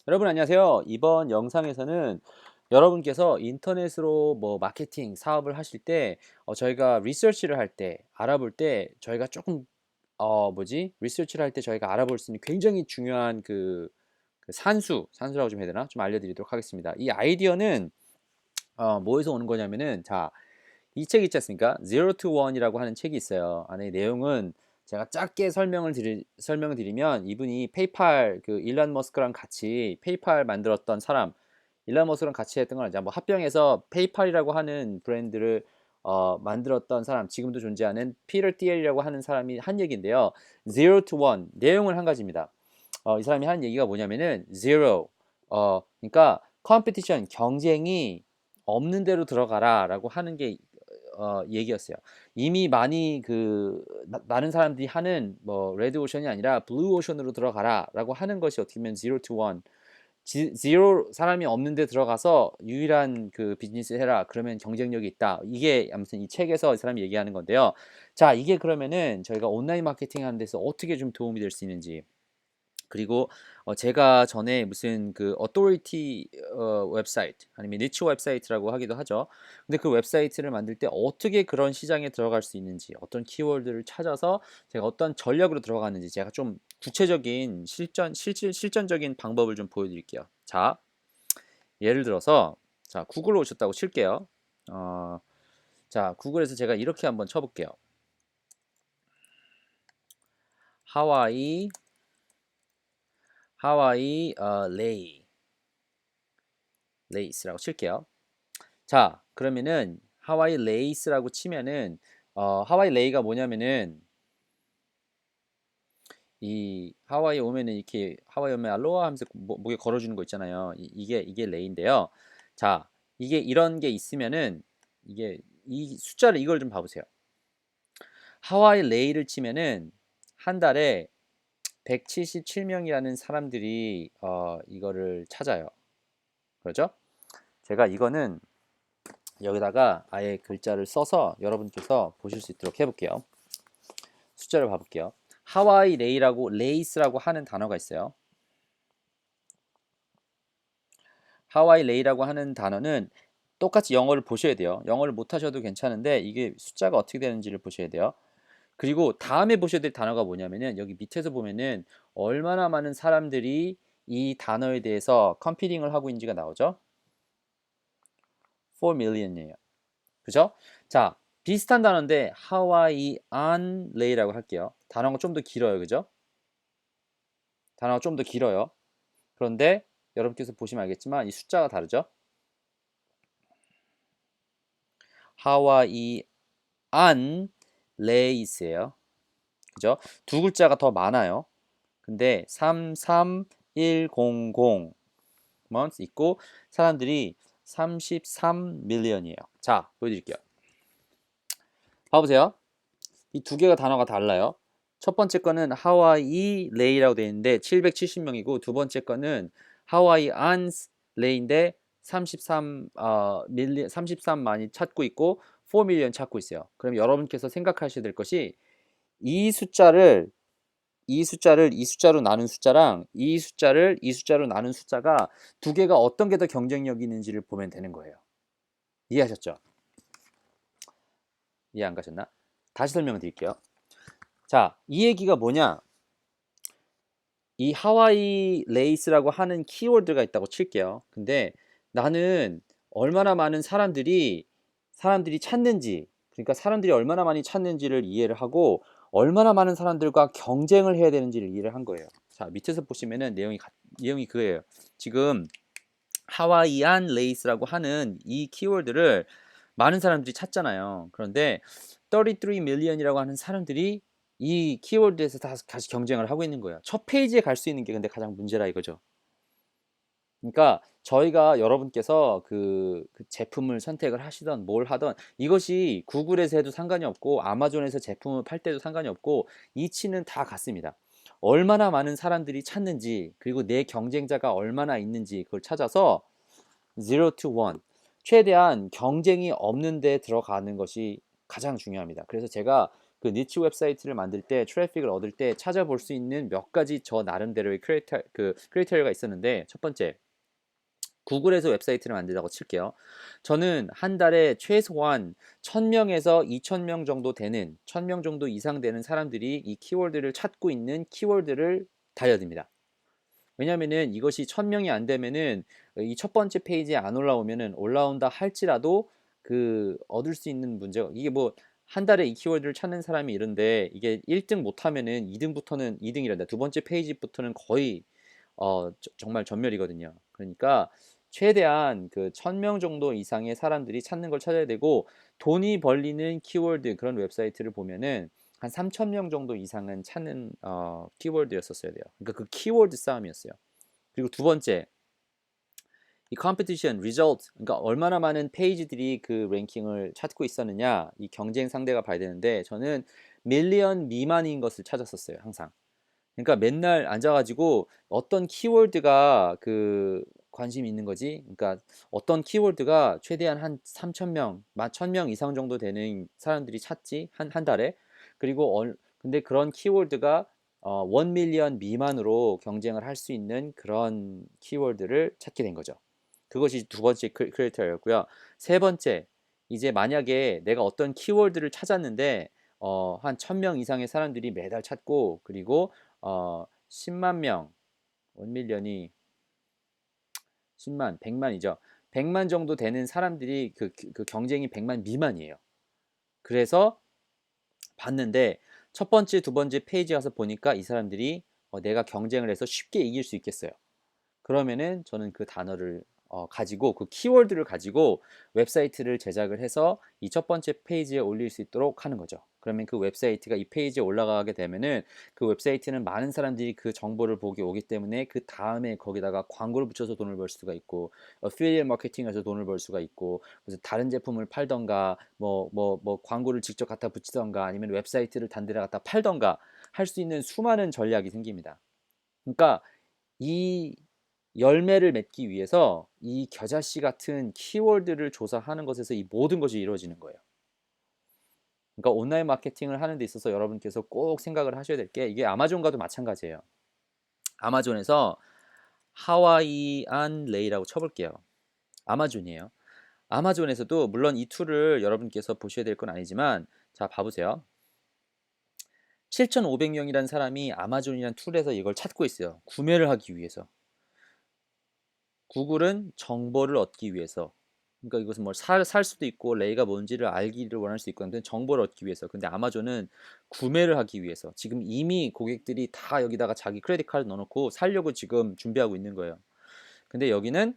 여러분 안녕하세요. 이번 영상에서는 여러분께서 인터넷으로 뭐 마케팅 사업을 하실 때 저희가 리서치를 할 때 알아볼 때 저희가 조금 리서치를 할 때 저희가 알아볼 수 있는 굉장히 중요한 그 산수라고 좀 해야 되나? 좀 알려드리도록 하겠습니다. 이 아이디어는 뭐에서 오는 거냐면은 이 책 있지 않습니까? Zero to One이라고 하는 책이 있어요. 안에 내용은 제가 짧게 설명을 드리면 이분이 페이팔 그 일론 머스크랑 같이 페이팔 만들었던 사람, 일론 머스크랑 같이 했던 건 아니죠. 뭐 합병해서 페이팔이라고 하는 브랜드를 만들었던 사람, 지금도 존재하는 피터 티엘이라고 하는 사람이 한 얘기인데요. Zero to One 내용은 한 가지입니다. 이 사람이 한 얘기가 뭐냐면은 zero, 그러니까 컴피티션 경쟁이 없는 데로 들어가라라고 하는 게 얘기였어요. 이미 많이 많은 사람들이 하는 뭐 레드 오션이 아니라 블루 오션으로 들어가라라고 하는 것이 어떻게 보면 zero to one. 제로 사람이 없는 데 들어가서 유일한 그 비즈니스 해라. 그러면 경쟁력이 있다. 이게 아무튼 이 책에서 이 사람이 얘기하는 건데요. 자, 이게 그러면은 저희가 온라인 마케팅 하는 데서 어떻게 좀 도움이 될 수 있는지, 그리고 제가 전에 무슨 그 어토리티 웹사이트 아니면 니치 웹사이트라고 하기도 하죠. 근데 그 웹사이트를 만들 때 어떻게 그런 시장에 들어갈 수 있는지, 어떤 키워드를 찾아서 제가 어떤 전략으로 들어가는지 제가 좀 구체적인 실전적인 방법을 좀 보여드릴게요. 자, 예를 들어서 자, 구글로 오셨다고 칠게요. 어, 자, 구글에서 제가 이렇게 한번 쳐볼게요. 하와이 레이스라고 칠게요. 자, 그러면은 하와이 레이스라고 치면은 하와이 레이가 뭐냐면은 이 하와이 오면은 이렇게 하와이 오면 알로하 하면서 목에 걸어주는 거 있잖아요. 이게 레이인데요. 자, 이게 이런 게 있으면은 이게 이 숫자를 이걸 좀 봐보세요. 하와이 레이를 치면은 한 달에 177명이라는 사람들이 이거를 찾아요. 그렇죠? 제가 이거는 여기다가 아예 글자를 써서 여러분께서 보실 수 있도록 해볼게요. 숫자를 봐볼게요. 하와이 레이스라고 하는 단어가 있어요. 하와이 레이라고 하는 단어는 똑같이 영어를 보셔야 돼요. 영어를 못하셔도 괜찮은데 이게 숫자가 어떻게 되는지를 보셔야 돼요. 그리고 다음에 보셔야 될 단어가 뭐냐면은 여기 밑에서 보면은 얼마나 많은 사람들이 이 단어에 대해서 컴피팅을 하고 있는지가 나오죠. 4 million이에요. 그죠? 자, 비슷한 단어인데 하와이안 레이라고 할게요. 단어가 좀 더 길어요. 그죠? 단어가 좀 더 길어요. 그런데 여러분께서 보시면 알겠지만 이 숫자가 다르죠? 하와이안 레이스예요. 그죠? 두 글자가 더 많아요. 근데 33100 months 있고 사람들이 33 million이에요. 자, 보여드릴게요. 봐보세요. 이 두 개가 단어가 달라요. 첫 번째 거는 하와이 레이라고 되어 있는데 770명이고 두 번째 거는 하와이 안스 레이인데 33만이 찾고 있고 4 밀리언 찾고 있어요. 그럼 여러분께서 생각하셔야 될 것이 이 숫자를 이 숫자로 나눈 숫자랑 이 숫자로 나눈 숫자가 두 개가 어떤 게 더 경쟁력 있는지를 보면 되는 거예요. 이해하셨죠? 이해 안 가셨나? 다시 설명을 드릴게요. 자, 이 얘기가 뭐냐? 이 하와이 레이스라고 하는 키워드가 있다고 칠게요. 근데 나는 얼마나 많은 사람들이 찾는지, 그러니까 사람들이 얼마나 많이 찾는지를 이해를 하고 얼마나 많은 사람들과 경쟁을 해야 되는지를 이해를 한 거예요. 자, 밑에서 보시면은 내용이 그거예요. 지금 하와이안 레이스라고 하는 이 키워드를 많은 사람들이 찾잖아요. 그런데 33 million이라고 하는 사람들이 이 키워드에서 다 같이 경쟁을 하고 있는 거예요. 첫 페이지에 갈 수 있는 게 근데 가장 문제라 이거죠. 그러니까 저희가 여러분께서 그 제품을 선택을 하시던 뭘 하던 이것이 구글에서 해도 상관이 없고 아마존에서 제품을 팔 때도 상관이 없고 이치는 다 같습니다. 얼마나 많은 사람들이 찾는지 그리고 내 경쟁자가 얼마나 있는지 그걸 찾아서 zero to one 최대한 경쟁이 없는 데 들어가는 것이 가장 중요합니다. 그래서 제가 그 니치 웹사이트를 만들 때 트래픽을 얻을 때 찾아볼 수 있는 몇 가지 저 나름대로의 크리테리어가 있었는데 첫 번째 구글에서 웹사이트를 만들자고 칠게요. 저는 한 달에 최소한 1000명에서 2000명 정도 되는 1000명 정도 이상 되는 사람들이 이 키워드를 찾고 있는 키워드를 달려듭니다. 왜냐면은 이것이 1000명이 안 되면은 이 첫 번째 페이지에 안 올라오면은 올라온다 할지라도 그 얻을 수 있는 문제가 이게 뭐 한 달에 이 키워드를 찾는 사람이 이런데 이게 1등 못하면은 2등부터는 2등이란다. 두 번째 페이지부터는 거의 정말 전멸이거든요. 그러니까 최대한 그 1000명 정도 이상의 사람들이 찾는 걸 찾아야 되고 돈이 벌리는 키워드 그런 웹사이트를 보면은 한 3000명 정도 이상은 찾는 키워드였었어야 돼요. 그러니까 그 키워드 싸움이었어요. 그리고 두 번째, 이 competition result, 그러니까 얼마나 많은 페이지들이 그 랭킹을 찾고 있었느냐, 이 경쟁 상대가 봐야 되는데 저는 밀리언 미만인 것을 찾았었어요, 항상. 그러니까 맨날 앉아가지고 어떤 키워드가 그 관심이 있는 거지. 그러니까 어떤 키워드가 최대한 한 3,000명, 10,000명 이상 정도 되는 사람들이 찾지 한 달에. 그리고 근데 그런 키워드가 1 밀리언 미만으로 경쟁을 할 수 있는 그런 키워드를 찾게 된 거죠. 그것이 두 번째 크리에이터였고요. 세 번째, 이제 만약에 내가 어떤 키워드를 찾았는데 한 1000명 이상의 사람들이 매달 찾고 그리고 10만 명, 1밀리언이 10만, 100만이죠. 100만 정도 되는 사람들이 그 경쟁이 100만 미만이에요. 그래서 봤는데 첫 번째, 두 번째 페이지 가서 보니까 이 사람들이 내가 경쟁을 해서 쉽게 이길 수 있겠어요. 그러면은 저는 그 단어를 가지고 그 키워드를 가지고 웹사이트를 제작을 해서 이 첫 번째 페이지에 올릴 수 있도록 하는 거죠. 그러면 그 웹사이트가 이 페이지에 올라가게 되면은 그 웹사이트는 많은 사람들이 그 정보를 보기 오기 때문에 그 다음에 거기다가 광고를 붙여서 돈을 벌 수가 있고 어필리에이트 마케팅해서 돈을 벌 수가 있고 그래서 다른 제품을 팔던가 뭐 광고를 직접 갖다 붙이던가 아니면 웹사이트를 단 데를 갖다 팔던가 할 수 있는 수많은 전략이 생깁니다. 그러니까 이 열매를 맺기 위해서 이 겨자씨 같은 키워드를 조사하는 것에서 이 모든 것이 이루어지는 거예요. 그러니까 온라인 마케팅을 하는 데 있어서 여러분께서 꼭 생각을 하셔야 될 게 이게 아마존과도 마찬가지예요. 아마존에서 하와이안 레이라고 쳐볼게요. 아마존이에요. 아마존에서도 물론 이 툴을 여러분께서 보셔야 될 건 아니지만 자 봐보세요. 7,500명이라는 사람이 아마존이라는 툴에서 이걸 찾고 있어요. 구매를 하기 위해서. 구글은 정보를 얻기 위해서 그러니까 이것은 뭘 살 수도 있고 레이가 뭔지를 알기를 원할 수 있고 근데 정보를 얻기 위해서 근데 아마존은 구매를 하기 위해서 지금 이미 고객들이 다 여기다가 자기 크레딧 카드 넣어놓고 살려고 지금 준비하고 있는 거예요. 근데 여기는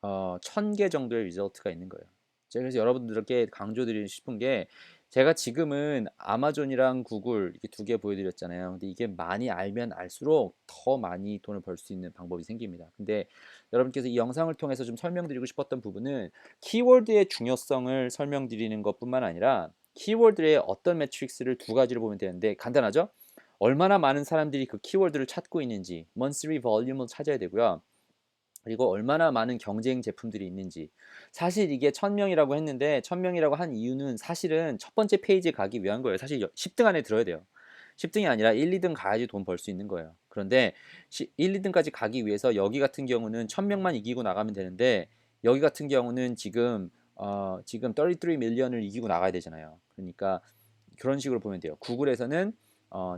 1000개 정도의 리저트가 있는 거예요. 제가 그래서 여러분들께 강조드리고 싶은 게 제가 지금은 아마존이랑 구글 이렇게 두 개 보여드렸잖아요. 근데 이게 많이 알면 알수록 더 많이 돈을 벌 수 있는 방법이 생깁니다. 근데 여러분께서 이 영상을 통해서 좀 설명드리고 싶었던 부분은 키워드의 중요성을 설명드리는 것뿐만 아니라 키워드의 어떤 매트릭스를 두 가지로 보면 되는데 간단하죠? 얼마나 많은 사람들이 그 키워드를 찾고 있는지 monthly volume을 찾아야 되고요. 그리고 얼마나 많은 경쟁 제품들이 있는지 사실 이게 1000명이라고 했는데 1000명이라고 한 이유는 사실은 첫 번째 페이지에 가기 위한 거예요. 사실 10등 안에 들어야 돼요. 10등이 아니라 1, 2등 가야지 돈 벌 수 있는 거예요. 그런데 1, 2등까지 가기 위해서 여기 같은 경우는 1000명만 이기고 나가면 되는데 여기 같은 경우는 지금 33 밀리언을 이기고 나가야 되잖아요. 그러니까 그런 식으로 보면 돼요. 구글에서는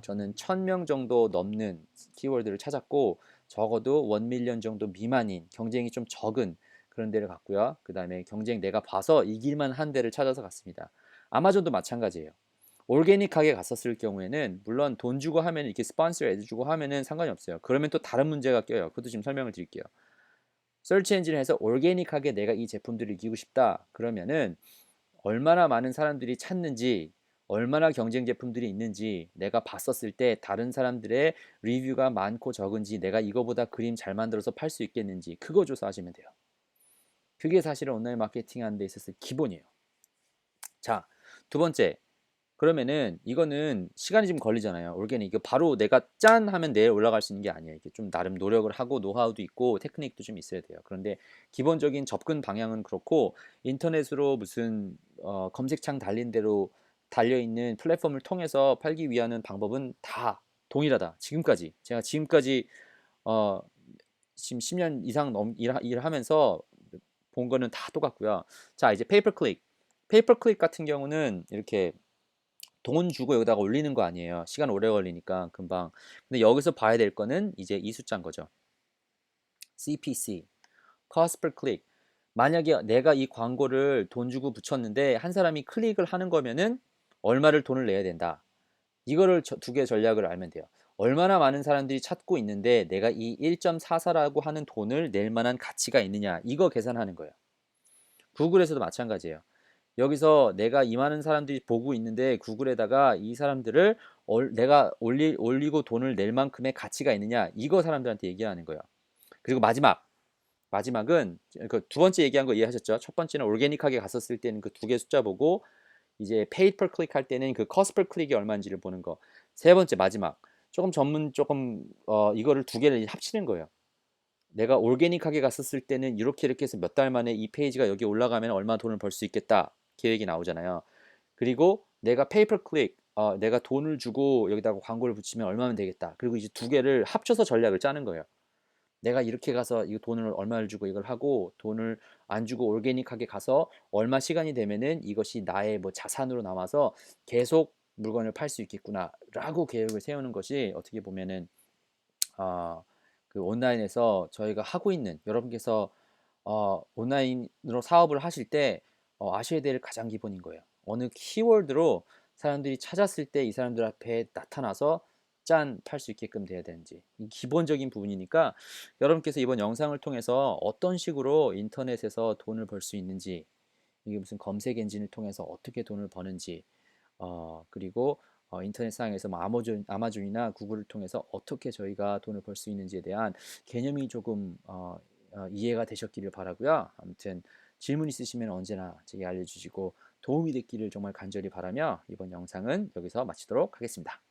저는 1000명 정도 넘는 키워드를 찾았고 적어도 1 밀리언 정도 미만인 경쟁이 좀 적은 그런 데를 갔고요. 그 다음에 경쟁 내가 봐서 이길만 한 데를 찾아서 갔습니다. 아마존도 마찬가지예요. 올게닉하게 갔었을 경우에는 물론 돈 주고 하면 이렇게 스폰서 애드 주고 하면은 상관이 없어요. 그러면 또 다른 문제가 껴요. 그것도 지금 설명을 드릴게요. 서치 엔진을 해서 올게닉하게 내가 이 제품들을 이기고 싶다. 그러면은 얼마나 많은 사람들이 찾는지 얼마나 경쟁 제품들이 있는지 내가 봤었을 때 다른 사람들의 리뷰가 많고 적은지 내가 이거보다 그림 잘 만들어서 팔 수 있겠는지 그거 조사하시면 돼요. 그게 사실은 온라인 마케팅 하는 데 있어서 기본이에요. 자, 두 번째. 그러면은 이거는 시간이 좀 걸리잖아요. 올게는 이거 바로 내가 짠 하면 내일 올라갈 수 있는 게 아니에요. 이게 좀 나름 노력을 하고 노하우도 있고 테크닉도 좀 있어야 돼요. 그런데 기본적인 접근 방향은 그렇고 인터넷으로 무슨 검색창 달린 대로 달려있는 플랫폼을 통해서 팔기 위한 방법은 다 동일하다. 지금까지 제가 지금까지 어, 지금 10년 이상 일을 하면서 본 거는 다 똑같고요. 자, 이제 페이퍼클릭. 페이퍼클릭 같은 경우는 이렇게 돈 주고 여기다가 올리는 거 아니에요. 시간 오래 걸리니까 금방. 근데 여기서 봐야 될 거는 이제 이 숫자인 거죠. CPC, Cost per click. 만약에 내가 이 광고를 돈 주고 붙였는데 한 사람이 클릭을 하는 거면은 얼마를 돈을 내야 된다. 이거를 두 개의 전략을 알면 돼요. 얼마나 많은 사람들이 찾고 있는데 내가 이 1.44라고 하는 돈을 낼 만한 가치가 있느냐. 이거 계산하는 거예요. 구글에서도 마찬가지예요. 여기서 내가 이 많은 사람들이 보고 있는데 구글에다가 이 사람들을 내가 올리고 돈을 낼 만큼의 가치가 있느냐. 이거 사람들한테 얘기하는 거예요. 그리고 마지막은 그 두 번째 얘기한 거 이해하셨죠? 첫 번째는 올게닉하게 갔었을 때는 그 두 개 숫자 보고 이제 paid per click 할 때는 그 cost per click이 얼마인지를 보는 거. 세 번째 마지막 조금 이거를 두 개를 합치는 거예요. 내가 올게닉하게 갔었을 때는 이렇게 해서 몇 달 만에 이 페이지가 여기 올라가면 얼마 돈을 벌 수 있겠다 계획이 나오잖아요. 그리고 내가 pay per click 내가 돈을 주고 여기다가 광고를 붙이면 얼마면 되겠다. 그리고 이제 두 개를 합쳐서 전략을 짜는 거예요. 내가 이렇게 가서 이 돈을 얼마를 주고 이걸 하고 돈을 안 주고 올게닉하게 가서 얼마 시간이 되면은 이것이 나의 뭐 자산으로 남아서 계속 물건을 팔 수 있겠구나라고 계획을 세우는 것이 어떻게 보면은 어, 그 온라인에서 저희가 하고 있는 여러분께서 온라인으로 사업을 하실 때 아셔야 될 가장 기본인 거예요. 어느 키워드로 사람들이 찾았을 때 이 사람들 앞에 나타나서 짠 팔 수 있게끔 돼야 되는지 이 기본적인 부분이니까 여러분께서 이번 영상을 통해서 어떤 식으로 인터넷에서 돈을 벌 수 있는지 이게 무슨 검색 엔진을 통해서 어떻게 돈을 버는지 그리고 인터넷상에서 뭐 아마존이나 구글을 통해서 어떻게 저희가 돈을 벌 수 있는지에 대한 개념이 조금 이해가 되셨기를 바라고요. 아무튼 질문 있으시면 언제나 제게 알려주시고 도움이 됐기를 정말 간절히 바라며 이번 영상은 여기서 마치도록 하겠습니다.